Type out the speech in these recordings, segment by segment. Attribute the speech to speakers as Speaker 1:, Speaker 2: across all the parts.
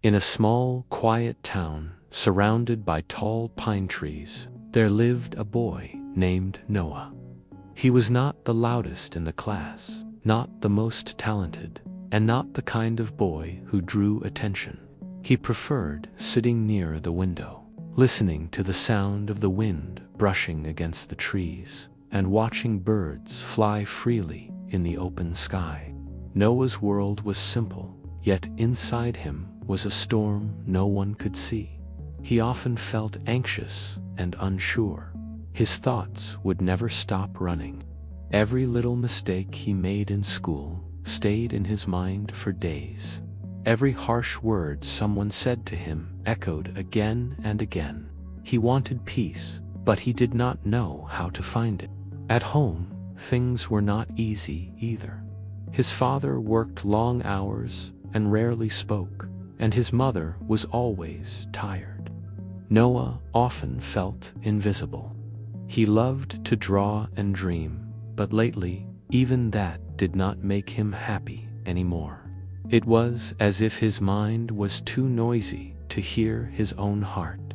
Speaker 1: In a small, quiet town, surrounded by tall pine trees, there lived a boy named Noah. He was not the loudest in the class, not the most talented, and not the kind of boy who drew attention. He preferred sitting near the window, listening to the sound of the wind brushing against the trees, and watching birds fly freely in the open sky. Noah's world was simple, yet inside him was a storm no one could see. He often felt anxious and unsure. His thoughts would never stop running. Every little mistake he made in school stayed in his mind for days. Every harsh word someone said to him echoed again and again. He wanted peace, but he did not know how to find it. At home, things were not easy either. His father worked long hours and rarely spoke, and his mother was always tired. Noah often felt invisible. He loved to draw and dream, but lately, even that did not make him happy anymore. It was as if his mind was too noisy to hear his own heart.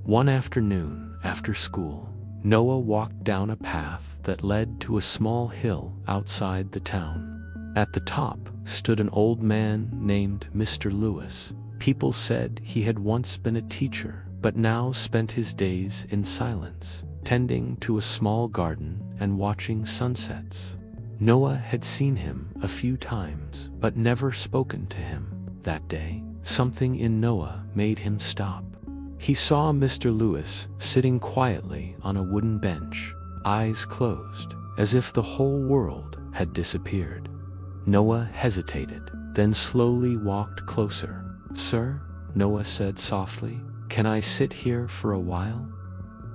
Speaker 1: One afternoon, after school, Noah walked down a path that led to a small hill outside the town. At the top stood an old man named Mr. Lewis. People said he had once been a teacher, but now spent his days in silence, tending to a small garden and watching sunsets. Noah had seen him a few times, but never spoken to him. That day, something in Noah made him stop. He saw Mr. Lewis sitting quietly on a wooden bench, eyes closed, as if the whole world had disappeared. Noah hesitated, then slowly walked closer. "Sir," Noah said softly, "can I sit here for a while?"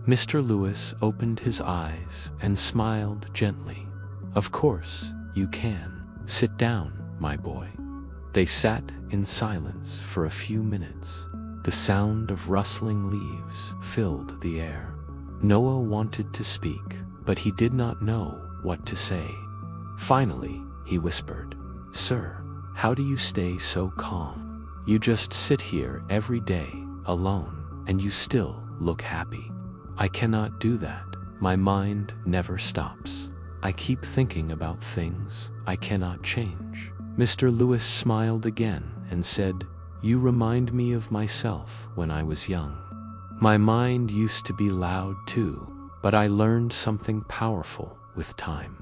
Speaker 1: Mr. Lewis opened his eyes and smiled gently. "Of course, you can. Sit down, my boy." They sat in silence for a few minutes. The sound of rustling leaves filled the air. Noah wanted to speak, but he did not know what to say. Finally, he whispered, "Sir, how do you stay so calm? You just sit here every day, alone, and you still look happy." "I cannot do that. My mind never stops. I keep thinking about things I cannot change." Mr. Lewis smiled again and said, "You remind me of myself when I was young. My mind used to be loud too, but I learned something powerful with time.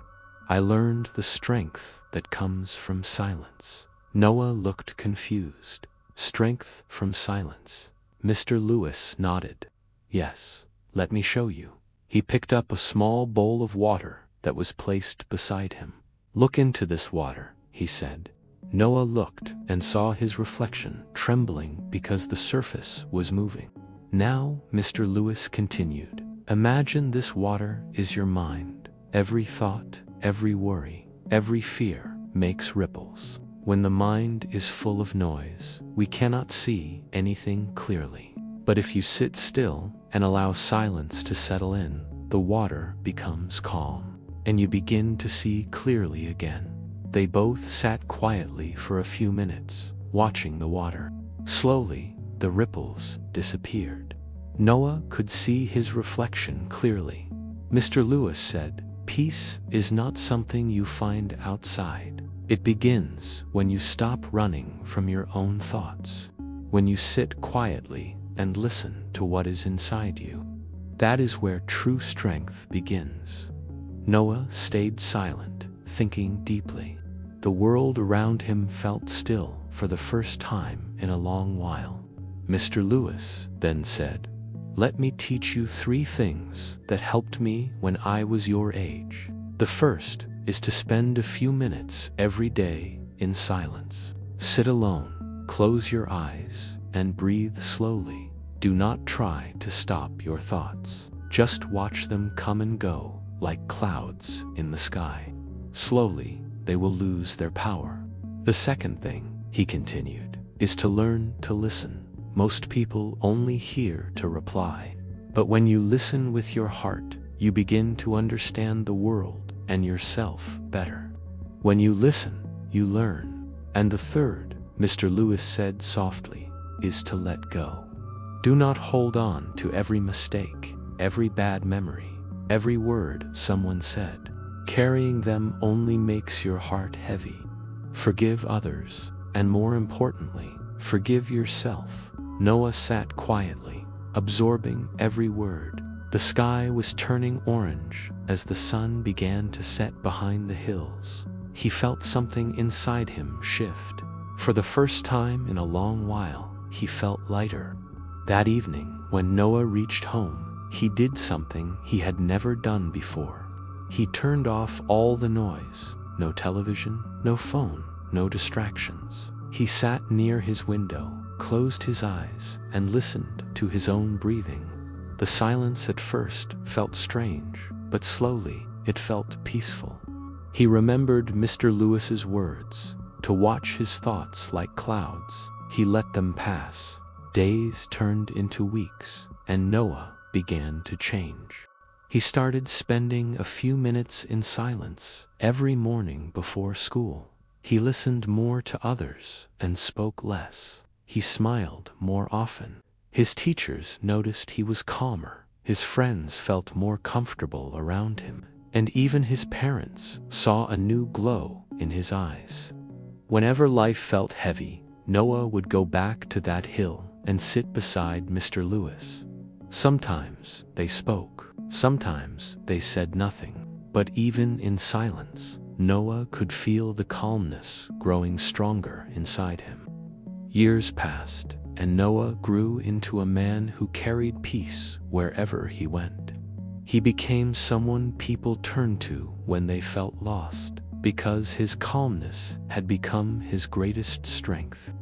Speaker 1: I learned the strength that comes from silence." Noah looked confused. "Strength from silence?" Mr. Lewis nodded. "Yes, let me show you." He picked up a small bowl of water that was placed beside him. "Look into this water," he said. Noah looked and saw his reflection trembling because the surface was moving. "Now," Mr. Lewis continued, "imagine this water is your mind. Every thought, every worry, every fear makes ripples. When the mind is full of noise, we cannot see anything clearly. But if you sit still and allow silence to settle in, the water becomes calm, and you begin to see clearly again." They both sat quietly for a few minutes, watching the water. Slowly, the ripples disappeared. Noah could see his reflection clearly. Mr. Lewis said, "Peace is not something you find outside. It begins when you stop running from your own thoughts, when you sit quietly and listen to what is inside you. That is where true strength begins." Noah stayed silent, thinking deeply. The world around him felt still for the first time in a long while. Mr. Lewis then said, "Let me teach you 3 things that helped me when I was your age. The first is to spend a few minutes every day in silence. Sit alone, close your eyes, and breathe slowly. Do not try to stop your thoughts. Just watch them come and go like clouds in the sky. Slowly, they will lose their power. The second thing," he continued, "is to learn to listen. Most people only hear to reply. But when you listen with your heart, you begin to understand the world and yourself better. When you listen, you learn. And the third," Mr. Lewis said softly, is to let go. Do not hold on to every mistake, every bad memory, every word someone said. Carrying them only makes your heart heavy. Forgive others, and more importantly, forgive yourself. Noah sat quietly, absorbing every word. The sky was turning orange as the sun began to set behind the hills. He felt something inside him shift. For the first time in a long while, he felt lighter. That evening, when Noah reached home, he did something he had never done before. He turned off all the noise. No television, no phone, no distractions. He sat near his window, closed his eyes, and listened to his own breathing. The silence at first felt strange, but slowly it felt peaceful. He remembered Mr. Lewis's words, to watch his thoughts like clouds. He let them pass. Days turned into weeks, and Noah began to change. He started spending a few minutes in silence every morning before school. He listened more to others and spoke less. He smiled more often. His teachers noticed he was calmer. His friends felt more comfortable around him, and even his parents saw a new glow in his eyes. Whenever life felt heavy, Noah would go back to that hill and sit beside Mr. Lewis. Sometimes they spoke, sometimes they said nothing, but even in silence, Noah could feel the calmness growing stronger inside him. Years passed, and Noah grew into a man who carried peace wherever he went. He became someone people turned to when they felt lost, because his calmness had become his greatest strength.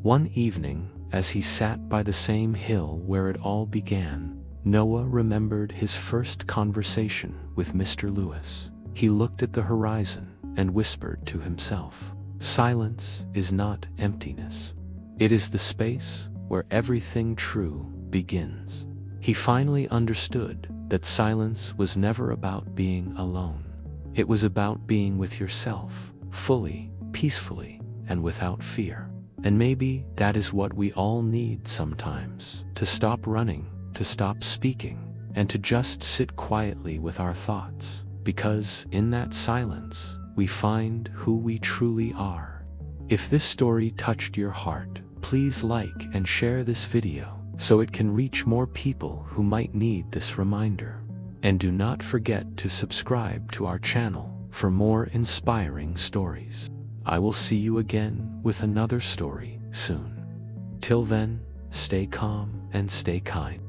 Speaker 1: One evening, as he sat by the same hill where it all began, Noah remembered his first conversation with Mr. Lewis. He looked at the horizon and whispered to himself, "Silence is not emptiness. It is the space where everything true begins." He finally understood that silence was never about being alone. It was about being with yourself, fully, peacefully, and without fear. And maybe that is what we all need sometimes, to stop running, to stop speaking, and to just sit quietly with our thoughts, because in that silence, we find who we truly are. If this story touched your heart, please like and share this video so it can reach more people who might need this reminder. And do not forget to subscribe to our channel for more inspiring stories. I will see you again with another story soon. Till then, stay calm and stay kind.